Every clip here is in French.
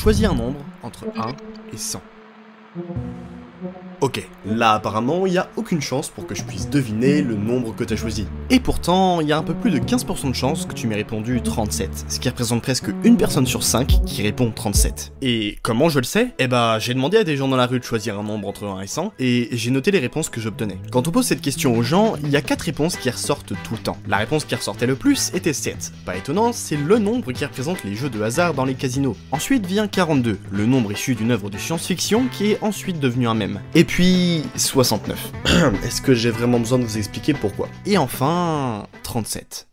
Choisis un nombre entre 1 et 100. Ok, là apparemment il n'y a aucune chance pour que je puisse deviner le nombre que tu as choisi. Et pourtant, il y a un peu plus de 15% de chance que tu m'aies répondu 37, ce qui représente presque une personne sur 5 qui répond 37. Et comment je le sais? Eh bah, j'ai demandé à des gens dans la rue de choisir un nombre entre 1 et 100, et j'ai noté les réponses que j'obtenais. Quand on pose cette question aux gens, il y a 4 réponses qui ressortent tout le temps. La réponse qui ressortait le plus était 7. Pas étonnant, c'est le nombre qui représente les jeux de hasard dans les casinos. Ensuite vient 42, le nombre issu d'une œuvre de science-fiction qui est ensuite devenu un mème. Et puis 69. Est-ce que j'ai vraiment besoin de vous expliquer pourquoi? Et enfin 37.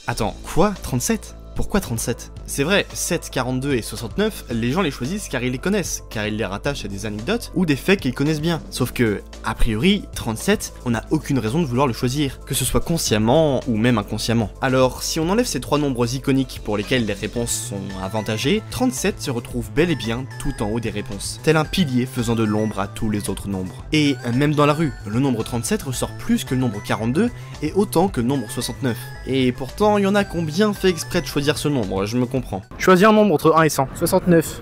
Attends, quoi? 37? Pourquoi 37? C'est vrai, 7, 42 et 69, les gens les choisissent car ils les connaissent, car ils les rattachent à des anecdotes ou des faits qu'ils connaissent bien. Sauf que, a priori, 37, on n'a aucune raison de vouloir le choisir, que ce soit consciemment ou même inconsciemment. Alors, si on enlève ces 3 nombres iconiques pour lesquels les réponses sont avantagées, 37 se retrouve bel et bien tout en haut des réponses, tel un pilier faisant de l'ombre à tous les autres nombres. Et même dans la rue, le nombre 37 ressort plus que le nombre 42 et autant que le nombre 69. Et pourtant, il y en a qui ont bien fait exprès de choisir ce nombre, je me comprends. Choisis un nombre entre 1 et 100. 69.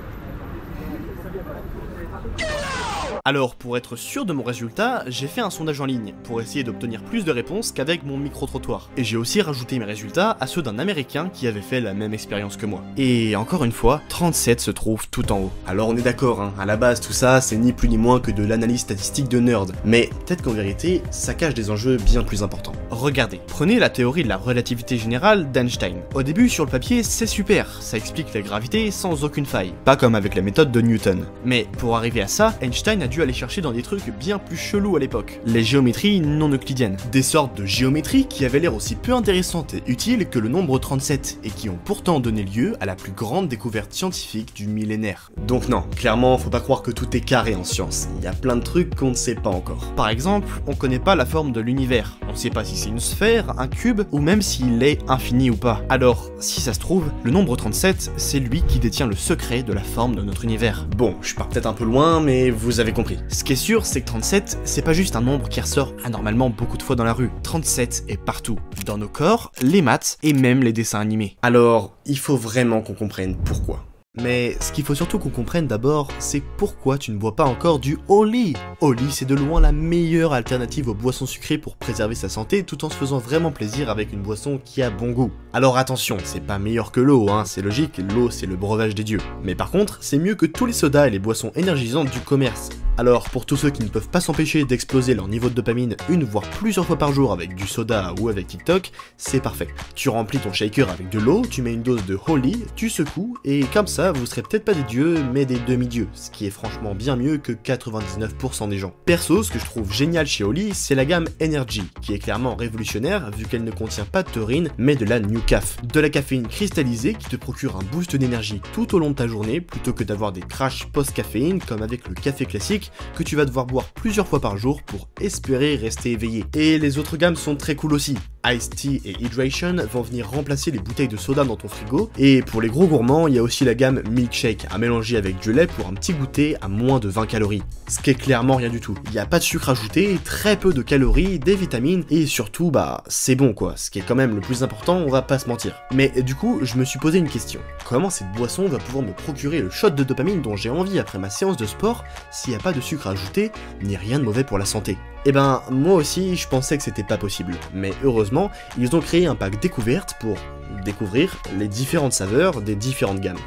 Alors, pour être sûr de mon résultat, j'ai fait un sondage en ligne, pour essayer d'obtenir plus de réponses qu'avec mon micro-trottoir. Et j'ai aussi rajouté mes résultats à ceux d'un américain qui avait fait la même expérience que moi. Et encore une fois, 37 se trouve tout en haut. Alors on est d'accord, hein, à la base tout ça, c'est ni plus ni moins que de l'analyse statistique de nerd. Mais peut-être qu'en vérité, ça cache des enjeux bien plus importants. Regardez, prenez la théorie de la relativité générale d'Einstein. Au début, sur le papier, c'est super, ça explique la gravité sans aucune faille. Pas comme avec la méthode de Newton. Mais pour arriver à ça, Einstein a dû aller chercher dans des trucs bien plus chelous à l'époque. Les géométries non euclidiennes. Des sortes de géométries qui avaient l'air aussi peu intéressantes et utiles que le nombre 37 et qui ont pourtant donné lieu à la plus grande découverte scientifique du millénaire. Donc non, clairement, faut pas croire que tout est carré en science. Il y a plein de trucs qu'on ne sait pas encore. Par exemple, on connaît pas la forme de l'univers. On sait pas si c'est une sphère, un cube, ou même s'il est infini ou pas. Alors, si ça se trouve, le nombre 37, c'est lui qui détient le secret de la forme de notre univers. Bon, je pars peut-être un peu loin, mais vous avez compris. Ce qui est sûr, c'est que 37, c'est pas juste un nombre qui ressort anormalement beaucoup de fois dans la rue. 37 est partout. Dans nos corps, les maths et même les dessins animés. Alors, il faut vraiment qu'on comprenne pourquoi. Mais ce qu'il faut surtout qu'on comprenne d'abord, c'est pourquoi tu ne bois pas encore du Oli. Oli, c'est de loin la meilleure alternative aux boissons sucrées pour préserver sa santé tout en se faisant vraiment plaisir avec une boisson qui a bon goût. Alors attention, c'est pas meilleur que l'eau, hein, c'est logique, l'eau c'est le breuvage des dieux. Mais par contre, c'est mieux que tous les sodas et les boissons énergisantes du commerce. Alors pour tous ceux qui ne peuvent pas s'empêcher d'exploser leur niveau de dopamine une voire plusieurs fois par jour avec du soda ou avec TikTok, c'est parfait. Tu remplis ton shaker avec de l'eau, tu mets une dose de Oli, tu secoues, et comme ça vous serez peut-être pas des dieux mais des demi-dieux, ce qui est franchement bien mieux que 99% des gens. Perso, ce que je trouve génial chez Oli, c'est la gamme Energy, qui est clairement révolutionnaire vu qu'elle ne contient pas de taurine mais de la New Caf, de la caféine cristallisée qui te procure un boost d'énergie tout au long de ta journée plutôt que d'avoir des crashs post-caféine comme avec le café classique que tu vas devoir boire plusieurs fois par jour pour espérer rester éveillé. Et les autres gammes sont très cool aussi. Ice Tea et Hydration vont venir remplacer les bouteilles de soda dans ton frigo, et pour les gros gourmands, il y a aussi la gamme Milkshake à mélanger avec du lait pour un petit goûter à moins de 20 calories. Ce qui est clairement rien du tout. Il n'y a pas de sucre ajouté, très peu de calories, des vitamines, et surtout, bah, c'est bon quoi, ce qui est quand même le plus important, on va pas se mentir. Mais du coup, je me suis posé une question. Comment cette boisson va pouvoir me procurer le shot de dopamine dont j'ai envie après ma séance de sport s'il n'y a pas de sucre ajouté, ni rien de mauvais pour la santé? Eh ben, moi aussi, je pensais que c'était pas possible. Mais heureusement, ils ont créé un pack découverte pour découvrir les différentes saveurs des différentes gammes.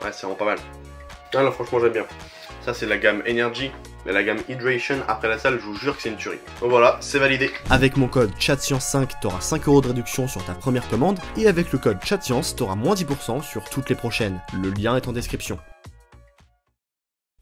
Ouais, c'est vraiment pas mal. Ah là, franchement, j'aime bien. Ça, c'est la gamme Energy. Mais la gamme Hydration, après la salle, je vous jure que c'est une tuerie. Donc voilà, c'est validé. Avec mon code CHATSCIENCE5, t'auras 5 € de réduction sur ta première commande. Et avec le code CHATSCIENCE, t'auras moins 10% sur toutes les prochaines. Le lien est en description.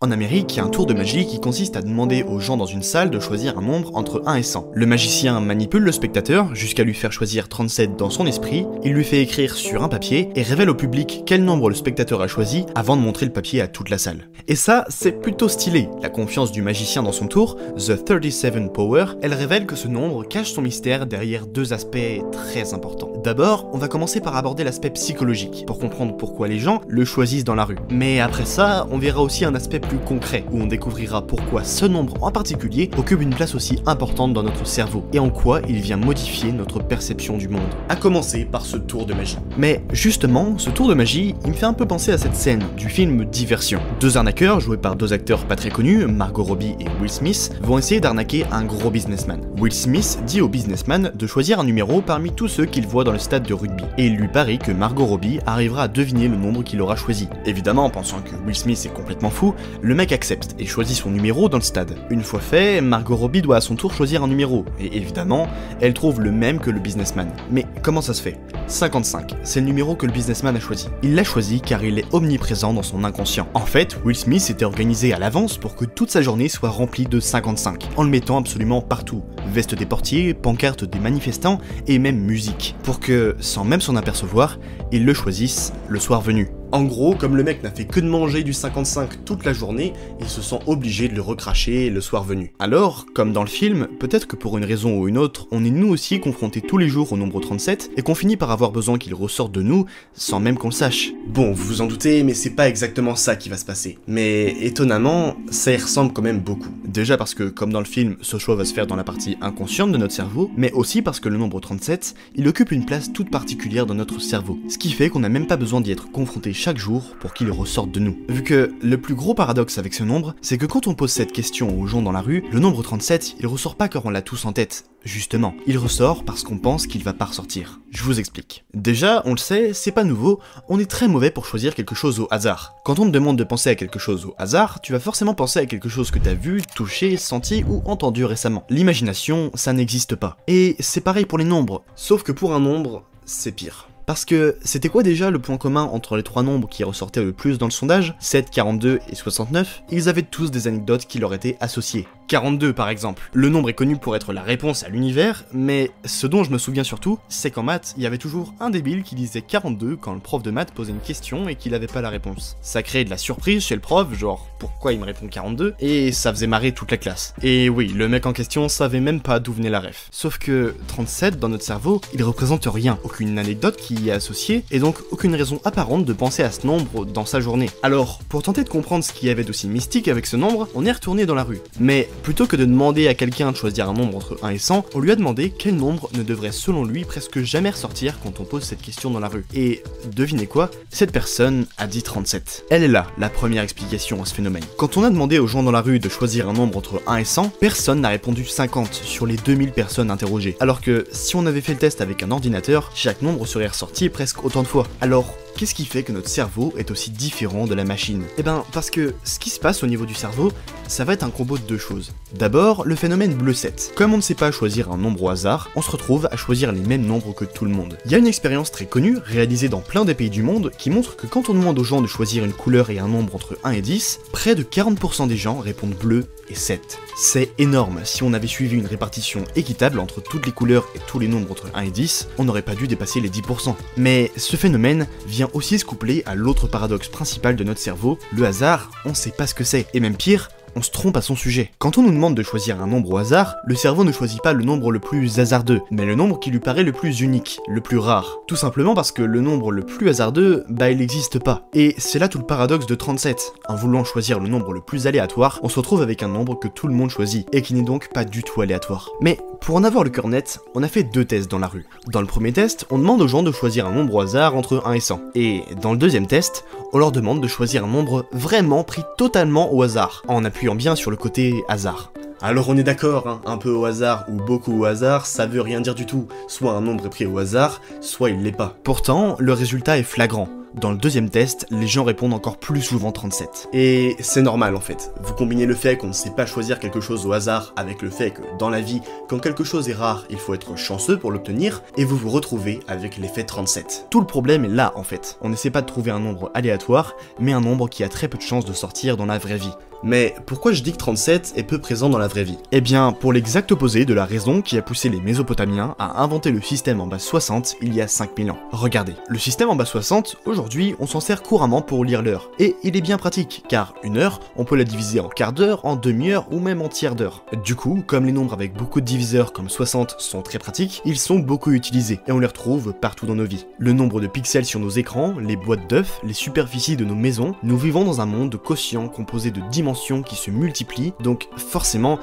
En Amérique, il y a un tour de magie qui consiste à demander aux gens dans une salle de choisir un nombre entre 1 et 100. Le magicien manipule le spectateur jusqu'à lui faire choisir 37 dans son esprit, il lui fait écrire sur un papier et révèle au public quel nombre le spectateur a choisi avant de montrer le papier à toute la salle. Et ça, c'est plutôt stylé. La confiance du magicien dans son tour, The 37 Power, elle révèle que ce nombre cache son mystère derrière 2 aspects très importants. D'abord, on va commencer par aborder l'aspect psychologique, pour comprendre pourquoi les gens le choisissent dans la rue. Mais après ça, on verra aussi un aspect plus concret, où on découvrira pourquoi ce nombre en particulier occupe une place aussi importante dans notre cerveau, et en quoi il vient modifier notre perception du monde. À commencer par ce tour de magie. Mais justement, ce tour de magie, il me fait un peu penser à cette scène du film Diversion. Deux arnaqueurs, joués par deux acteurs pas très connus, Margot Robbie et Will Smith, vont essayer d'arnaquer un gros businessman. Will Smith dit au businessman de choisir un numéro parmi tous ceux qu'il voit dans le stade de rugby, et il lui parie que Margot Robbie arrivera à deviner le nombre qu'il aura choisi. Évidemment, pensant que Will Smith est complètement fou, le mec accepte et choisit son numéro dans le stade. Une fois fait, Margot Robbie doit à son tour choisir un numéro, et évidemment, elle trouve le même que le businessman. Mais comment ça se fait ? 55, c'est le numéro que le businessman a choisi. Il l'a choisi car il est omniprésent dans son inconscient. En fait, Will Smith s'était organisé à l'avance pour que toute sa journée soit remplie de 55, en le mettant absolument partout. Veste des portiers, pancartes des manifestants et même musique, pour que, sans même s'en apercevoir, il le choisisse le soir venu. En gros, comme le mec n'a fait que de manger du 55 toute la journée, il se sent obligé de le recracher le soir venu. Alors, comme dans le film, peut-être que pour une raison ou une autre, on est nous aussi confrontés tous les jours au nombre 37 et qu'on finit par avoir besoin qu'il ressorte de nous sans même qu'on le sache. Bon, vous vous en doutez, mais c'est pas exactement ça qui va se passer. Mais étonnamment, ça y ressemble quand même beaucoup. Déjà parce que, comme dans le film, ce choix va se faire dans la partie inconsciente de notre cerveau, mais aussi parce que le nombre 37, il occupe une place toute particulière dans notre cerveau. Ce qui fait qu'on n'a même pas besoin d'y être confronté chaque jour pour qu'il ressorte de nous. Vu que le plus gros paradoxe avec ce nombre, c'est que quand on pose cette question aux gens dans la rue, le nombre 37, il ressort pas car on l'a tous en tête. Justement, il ressort parce qu'on pense qu'il va pas ressortir. Je vous explique. Déjà, on le sait, c'est pas nouveau, on est très mauvais pour choisir quelque chose au hasard. Quand on te demande de penser à quelque chose au hasard, tu vas forcément penser à quelque chose que t'as vu, touché, senti ou entendu récemment. L'imagination, ça n'existe pas. Et c'est pareil pour les nombres, sauf que pour un nombre, c'est pire. Parce que c'était quoi déjà le point commun entre les trois nombres qui ressortaient le plus dans le sondage, 7, 42 et 69 ? Ils avaient tous des anecdotes qui leur étaient associées. 42 par exemple. Le nombre est connu pour être la réponse à l'univers, mais ce dont je me souviens surtout, c'est qu'en maths, il y avait toujours un débile qui disait 42 quand le prof de maths posait une question et qu'il avait pas la réponse. Ça créait de la surprise chez le prof, genre pourquoi il me répond 42, et ça faisait marrer toute la classe. Et oui, le mec en question savait même pas d'où venait la ref. Sauf que 37 dans notre cerveau, il représente rien, aucune anecdote qui y est associée, et donc aucune raison apparente de penser à ce nombre dans sa journée. Alors, pour tenter de comprendre ce qu'il y avait d'aussi mystique avec ce nombre, on est retourné dans la rue. Mais plutôt que de demander à quelqu'un de choisir un nombre entre 1 et 100, on lui a demandé quel nombre ne devrait selon lui presque jamais ressortir quand on pose cette question dans la rue. Et devinez quoi ? Cette personne a dit 37. Elle est là, la première explication à ce phénomène. Quand on a demandé aux gens dans la rue de choisir un nombre entre 1 et 100, personne n'a répondu 50 sur les 2000 personnes interrogées. Alors que si on avait fait le test avec un ordinateur, chaque nombre serait ressorti presque autant de fois. Alors, qu'est-ce qui fait que notre cerveau est aussi différent de la machine ? Eh ben, parce que ce qui se passe au niveau du cerveau, ça va être un combo de deux choses. D'abord, le phénomène bleu 7. Comme on ne sait pas choisir un nombre au hasard, on se retrouve à choisir les mêmes nombres que tout le monde. Il y a une expérience très connue, réalisée dans plein des pays du monde, qui montre que quand on demande aux gens de choisir une couleur et un nombre entre 1 et 10, près de 40% des gens répondent bleu et 7. C'est énorme. Si on avait suivi une répartition équitable entre toutes les couleurs et tous les nombres entre 1 et 10, on n'aurait pas dû dépasser les 10%. Mais ce phénomène vient aussi se coupler à l'autre paradoxe principal de notre cerveau, le hasard, on sait pas ce que c'est. Et même pire, on se trompe à son sujet. Quand on nous demande de choisir un nombre au hasard, le cerveau ne choisit pas le nombre le plus hasardeux, mais le nombre qui lui paraît le plus unique, le plus rare. Tout simplement parce que le nombre le plus hasardeux, il n'existe pas. Et c'est là tout le paradoxe de 37. En voulant choisir le nombre le plus aléatoire, on se retrouve avec un nombre que tout le monde choisit, et qui n'est donc pas du tout aléatoire. Mais pour en avoir le cœur net, on a fait deux tests dans la rue. Dans le premier test, on demande aux gens de choisir un nombre au hasard entre 1 et 100. Et dans le deuxième test, on leur demande de choisir un nombre vraiment pris totalement au hasard, en appuyant bien sur le côté hasard. Alors on est d'accord, hein, un peu au hasard ou beaucoup au hasard, ça veut rien dire du tout. Soit un nombre est pris au hasard, soit il l'est pas. Pourtant, le résultat est flagrant. Dans le deuxième test, les gens répondent encore plus souvent 37. Et c'est normal en fait. Vous combinez le fait qu'on ne sait pas choisir quelque chose au hasard avec le fait que dans la vie, quand quelque chose est rare, il faut être chanceux pour l'obtenir, et vous vous retrouvez avec l'effet 37. Tout le problème est là en fait. On n'essaie pas de trouver un nombre aléatoire, mais un nombre qui a très peu de chances de sortir dans la vraie vie. Mais pourquoi je dis que 37 est peu présent dans la vraie vie? Eh bien, pour l'exact opposé de la raison qui a poussé les Mésopotamiens à inventer le système en base 60 il y a 5000 ans. Regardez, le système en base 60, aujourd'hui, on s'en sert couramment pour lire l'heure. Et il est bien pratique, car une heure, on peut la diviser en quart d'heure, en demi-heure ou même en tiers d'heure. Du coup, comme les nombres avec beaucoup de diviseurs comme 60 sont très pratiques, ils sont beaucoup utilisés, et on les retrouve partout dans nos vies. Le nombre de pixels sur nos écrans, les boîtes d'œufs, les superficies de nos maisons, nous vivons dans un monde quotient composé de dimensions qui se multiplient, donc forcément,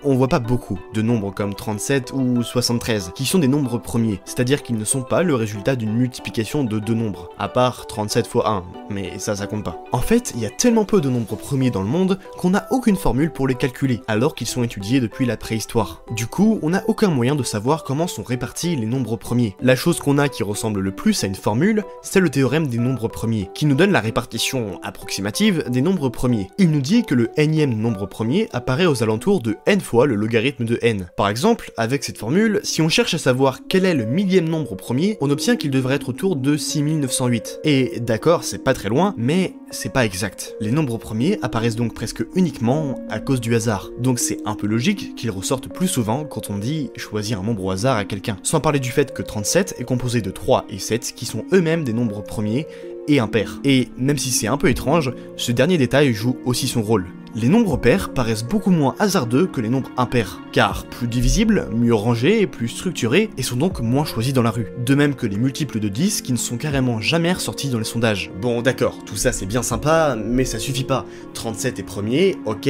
on voit pas beaucoup de nombres comme 37 ou 73, qui sont des nombres premiers, c'est-à-dire qu'ils ne sont pas le résultat d'une multiplication de deux nombres, à part 37 fois 1, mais ça compte pas. En fait, il y a tellement peu de nombres premiers dans le monde qu'on n'a aucune formule pour les calculer, alors qu'ils sont étudiés depuis la préhistoire. Du coup, on n'a aucun moyen de savoir comment sont répartis les nombres premiers. La chose qu'on a qui ressemble le plus à une formule, c'est le théorème des nombres premiers, qui nous donne la répartition approximative des nombres premiers. Il nous dit que le nème nombre premier apparaît aux alentours de n fois le logarithme de n. Par exemple, avec cette formule, si on cherche à savoir quel est le millième nombre premier, on obtient qu'il devrait être autour de 6908. Et d'accord, c'est pas très loin, mais c'est pas exact. Les nombres premiers apparaissent donc presque uniquement à cause du hasard. Donc c'est un peu logique qu'ils ressortent plus souvent quand on dit choisir un nombre au hasard à quelqu'un. Sans parler du fait que 37 est composé de 3 et 7 qui sont eux-mêmes des nombres premiers et impairs. Et même si c'est un peu étrange, ce dernier détail joue aussi son rôle. Les nombres pairs paraissent beaucoup moins hasardeux que les nombres impairs, car plus divisibles, mieux rangés et plus structurés, et sont donc moins choisis dans la rue. De même que les multiples de 10 qui ne sont carrément jamais ressortis dans les sondages. Bon d'accord, tout ça c'est bien sympa, mais ça suffit pas. 37 est premier, ok,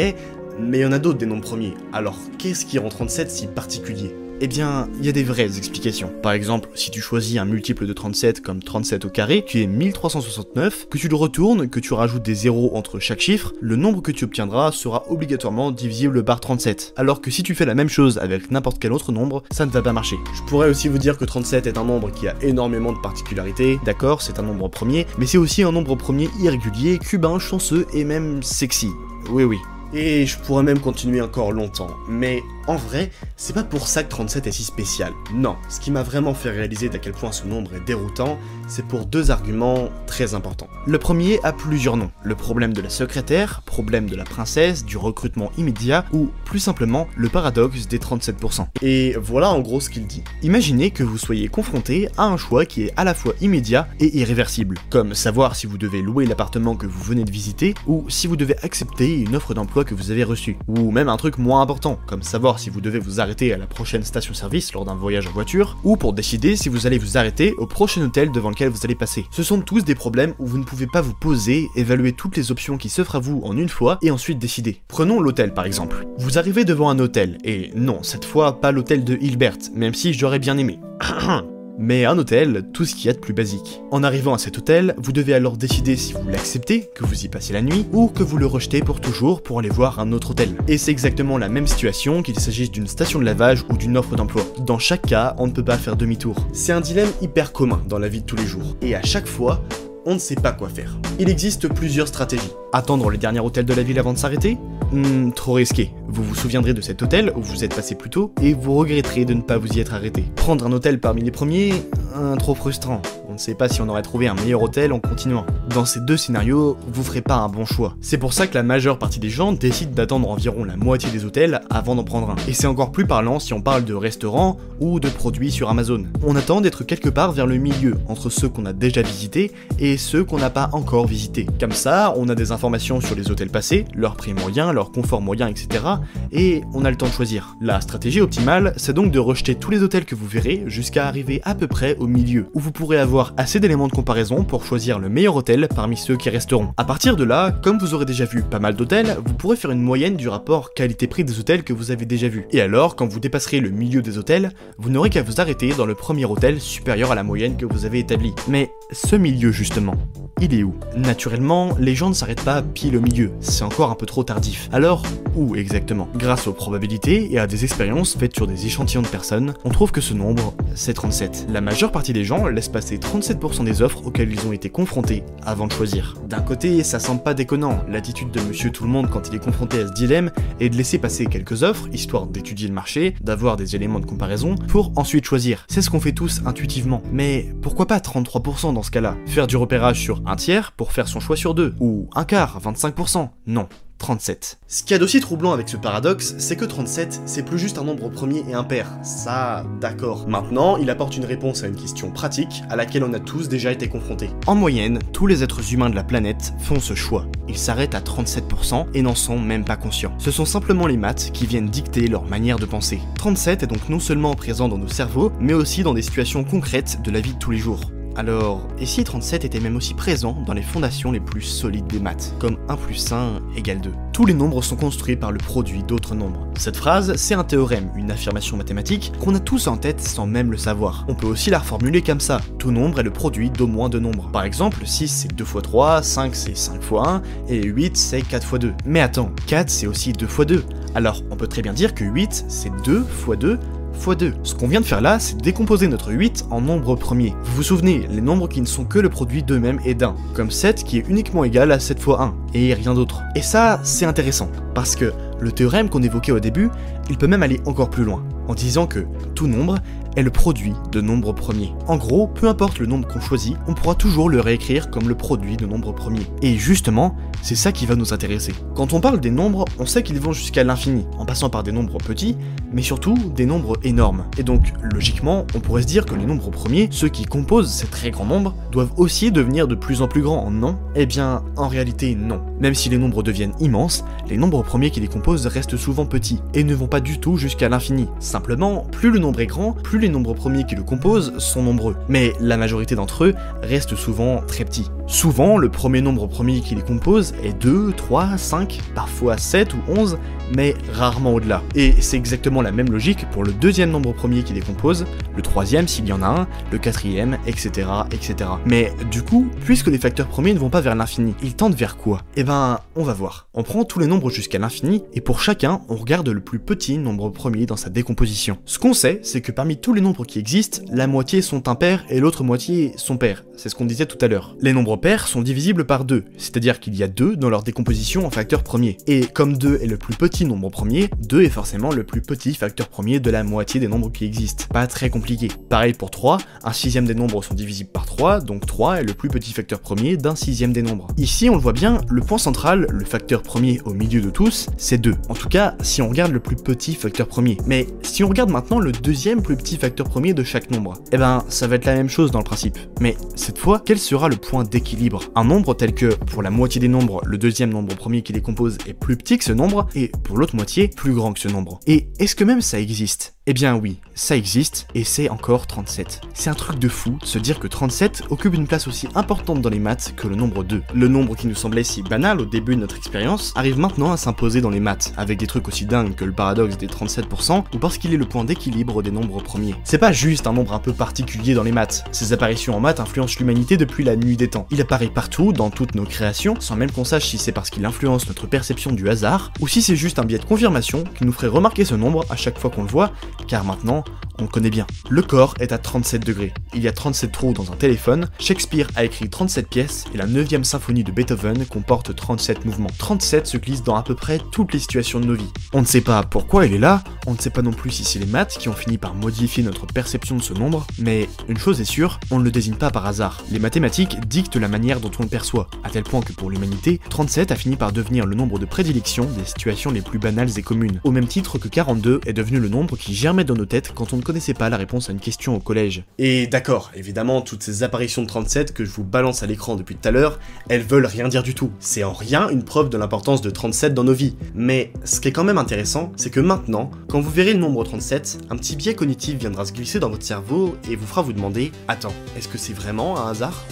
mais il y en a d'autres des nombres premiers. Alors qu'est-ce qui rend 37 si particulier ? Eh bien, il y a des vraies explications. Par exemple, si tu choisis un multiple de 37 comme 37 au carré, qui est 1369, que tu le retournes, que tu rajoutes des zéros entre chaque chiffre, le nombre que tu obtiendras sera obligatoirement divisible par 37. Alors que si tu fais la même chose avec n'importe quel autre nombre, ça ne va pas marcher. Je pourrais aussi vous dire que 37 est un nombre qui a énormément de particularités, d'accord, c'est un nombre premier, mais c'est aussi un nombre premier irrégulier, cubain, chanceux et même sexy. Oui oui. Et je pourrais même continuer encore longtemps, mais en vrai, c'est pas pour ça que 37 est si spécial. Non, ce qui m'a vraiment fait réaliser d'à quel point ce nombre est déroutant, c'est pour deux arguments très importants. Le premier a plusieurs noms. Le problème de la secrétaire, problème de la princesse, du recrutement immédiat, ou plus simplement, le paradoxe des 37%. Et voilà en gros ce qu'il dit. Imaginez que vous soyez confronté à un choix qui est à la fois immédiat et irréversible, comme savoir si vous devez louer l'appartement que vous venez de visiter, ou si vous devez accepter une offre d'emploi que vous avez reçue, ou même un truc moins important, comme savoir si vous devez vous arrêter à la prochaine station-service lors d'un voyage en voiture, ou pour décider si vous allez vous arrêter au prochain hôtel devant lequel vous allez passer. Ce sont tous des problèmes où vous ne pouvez pas vous poser, évaluer toutes les options qui s'offrent à vous en une fois, et ensuite décider. Prenons l'hôtel par exemple. Vous arrivez devant un hôtel, et non, cette fois pas l'hôtel de Hilbert, même si j'aurais bien aimé. Mais un hôtel, tout ce qu'il y a de plus basique. En arrivant à cet hôtel, vous devez alors décider si vous l'acceptez, que vous y passez la nuit, ou que vous le rejetez pour toujours pour aller voir un autre hôtel. Et c'est exactement la même situation qu'il s'agisse d'une station de lavage ou d'une offre d'emploi. Dans chaque cas, on ne peut pas faire demi-tour. C'est un dilemme hyper commun dans la vie de tous les jours. Et à chaque fois, on ne sait pas quoi faire. Il existe plusieurs stratégies. Attendre les derniers hôtels de la ville avant de s'arrêter ? Trop risqué. Vous vous souviendrez de cet hôtel où vous êtes passé plus tôt, et vous regretterez de ne pas vous y être arrêté. Prendre un hôtel parmi les premiers, trop frustrant. On ne sait pas si on aurait trouvé un meilleur hôtel en continuant. Dans ces deux scénarios, vous ferez pas un bon choix. C'est pour ça que la majeure partie des gens décident d'attendre environ la moitié des hôtels avant d'en prendre un. Et c'est encore plus parlant si on parle de restaurants ou de produits sur Amazon. On attend d'être quelque part vers le milieu, entre ceux qu'on a déjà visités et ceux qu'on n'a pas encore visités. Comme ça, on a des informations sur les hôtels passés, leur prix moyen, leur confort moyen, etc. Et on a le temps de choisir. La stratégie optimale, c'est donc de rejeter tous les hôtels que vous verrez jusqu'à arriver à peu près au milieu, où vous pourrez avoir assez d'éléments de comparaison pour choisir le meilleur hôtel parmi ceux qui resteront. À partir de là, comme vous aurez déjà vu pas mal d'hôtels, vous pourrez faire une moyenne du rapport qualité-prix des hôtels que vous avez déjà vus. Et alors, quand vous dépasserez le milieu des hôtels, vous n'aurez qu'à vous arrêter dans le premier hôtel supérieur à la moyenne que vous avez établie. Mais ce milieu justement, il est où? Naturellement, les gens ne s'arrêtent pas pile au milieu, c'est encore un peu trop tardif. Alors, où exactement? Grâce aux probabilités et à des expériences faites sur des échantillons de personnes, on trouve que ce nombre, c'est 37. La majeure partie des gens laissent passer 37% des offres auxquelles ils ont été confrontés avant de choisir. D'un côté, ça semble pas déconnant, l'attitude de monsieur tout le monde quand il est confronté à ce dilemme est de laisser passer quelques offres, histoire d'étudier le marché, d'avoir des éléments de comparaison, pour ensuite choisir. C'est ce qu'on fait tous intuitivement. Mais pourquoi pas 33% dans ce cas-là? Faire du repérage sur un tiers pour faire son choix sur deux, ou un quart, 25%? Non. 37. Ce qu'il y a d'aussi troublant avec ce paradoxe, c'est que 37, c'est plus juste un nombre premier et impair. Ça, d'accord. Maintenant, il apporte une réponse à une question pratique à laquelle on a tous déjà été confrontés. En moyenne, tous les êtres humains de la planète font ce choix. Ils s'arrêtent à 37% et n'en sont même pas conscients. Ce sont simplement les maths qui viennent dicter leur manière de penser. 37 est donc non seulement présent dans nos cerveaux, mais aussi dans des situations concrètes de la vie de tous les jours. Alors, et si 37 était même aussi présent dans les fondations les plus solides des maths, comme 1 + 1 = 2. Tous les nombres sont construits par le produit d'autres nombres. Cette phrase, c'est un théorème, une affirmation mathématique qu'on a tous en tête sans même le savoir. On peut aussi la reformuler comme ça, tout nombre est le produit d'au moins 2 nombres. Par exemple, 6 c'est 2 x 3, 5 c'est 5 x 1, et 8 c'est 4 x 2. Mais attends, 4 c'est aussi 2 x 2. Alors, on peut très bien dire que 8 c'est 2 x 2 x 2. Ce qu'on vient de faire là, c'est décomposer notre 8 en nombres premiers. Vous vous souvenez, les nombres qui ne sont que le produit d'eux-mêmes et d'un, comme 7 qui est uniquement égal à 7 x 1, et rien d'autre. Et ça, c'est intéressant, parce que le théorème qu'on évoquait au début, il peut même aller encore plus loin, en disant que tout nombre est le produit de nombres premiers. En gros, peu importe le nombre qu'on choisit, on pourra toujours le réécrire comme le produit de nombres premiers. Et justement, c'est ça qui va nous intéresser. Quand on parle des nombres, on sait qu'ils vont jusqu'à l'infini, en passant par des nombres petits, mais surtout des nombres énormes. Et donc, logiquement, on pourrait se dire que les nombres premiers, ceux qui composent ces très grands nombres, doivent aussi devenir de plus en plus grands, non? Eh bien, en réalité, non. Même si les nombres deviennent immenses, les nombres premiers qui les composent restent souvent petits, et ne vont pas du tout jusqu'à l'infini. Simplement, plus le nombre est grand, plus les nombres premiers qui le composent sont nombreux. Mais la majorité d'entre eux restent souvent très petits. Souvent, le premier nombre premier qui les compose est 2, 3, 5, parfois 7 ou 11, mais rarement au-delà. Et c'est exactement la même logique pour le deuxième nombre premier qui les compose, le troisième s'il y en a un, le quatrième, etc., etc. Mais du coup, puisque les facteurs premiers ne vont pas vers l'infini, ils tendent vers quoi? Eh ben, on va voir. On prend tous les nombres jusqu'à l'infini, et pour chacun, on regarde le plus petit nombre premier dans sa décomposition. Ce qu'on sait, c'est que parmi tous les nombres qui existent, la moitié sont impairs et l'autre moitié sont pairs. C'est ce qu'on disait tout à l'heure. Les nombres pairs sont divisibles par 2, c'est-à-dire qu'il y a 2 dans leur décomposition en facteurs premiers. Et comme 2 est le plus petit nombre premier, 2 est forcément le plus petit facteur premier de la moitié des nombres qui existent. Pas très compliqué. Pareil pour 3, un sixième des nombres sont divisibles par 3, donc 3 est le plus petit facteur premier d'un sixième des nombres. Ici, on le voit bien, le point central, le facteur premier au milieu de tous, c'est 2. En tout cas, si on regarde le plus petit facteur premier. Mais si on regarde maintenant le deuxième plus petit facteur premier de chaque nombre, eh ben, ça va être la même chose dans le principe. Mais cette fois, quel sera le point d'équilibre? Un nombre tel que, pour la moitié des nombres, le deuxième nombre premier qui les compose est plus petit que ce nombre, et pour l'autre moitié, plus grand que ce nombre. Et est-ce que même ça existe? Eh bien oui, ça existe, et c'est encore 37. C'est un truc de fou de se dire que 37 occupe une place aussi importante dans les maths que le nombre 2. Le nombre qui nous semblait si banal au début de notre expérience arrive maintenant à s'imposer dans les maths, avec des trucs aussi dingues que le paradoxe des 37%, ou parce qu'il est le point d'équilibre des nombres premiers. C'est pas juste un nombre un peu particulier dans les maths, ses apparitions en maths influencent l'humanité depuis la nuit des temps. Il apparaît partout, dans toutes nos créations, sans même qu'on sache si c'est parce qu'il influence notre perception du hasard, ou si c'est juste un biais de confirmation qui nous ferait remarquer ce nombre à chaque fois qu'on le voit, car maintenant, on le connaît bien. Le corps est à 37 degrés. Il y a 37 trous dans un téléphone, Shakespeare a écrit 37 pièces, et la 9e symphonie de Beethoven comporte 37 mouvements. 37 se glisse dans à peu près toutes les situations de nos vies. On ne sait pas pourquoi il est là, on ne sait pas non plus si c'est les maths qui ont fini par modifier notre perception de ce nombre, mais une chose est sûre, on ne le désigne pas par hasard. Les mathématiques dictent la manière dont on le perçoit, à tel point que pour l'humanité, 37 a fini par devenir le nombre de prédilection des situations les plus banales et communes, au même titre que 42 est devenu le nombre qui germait dans nos têtes quand on ne connaissait pas la réponse à une question au collège. Et d'accord, évidemment, toutes ces apparitions de 37 que je vous balance à l'écran depuis tout à l'heure, elles veulent rien dire du tout. C'est en rien une preuve de l'importance de 37 dans nos vies. Mais ce qui est quand même intéressant, c'est que maintenant, quand vous verrez le nombre 37, un petit biais cognitif viendra se glisser dans votre cerveau et vous fera vous demander « Attends, est-ce que c'est vraiment un hasard ?»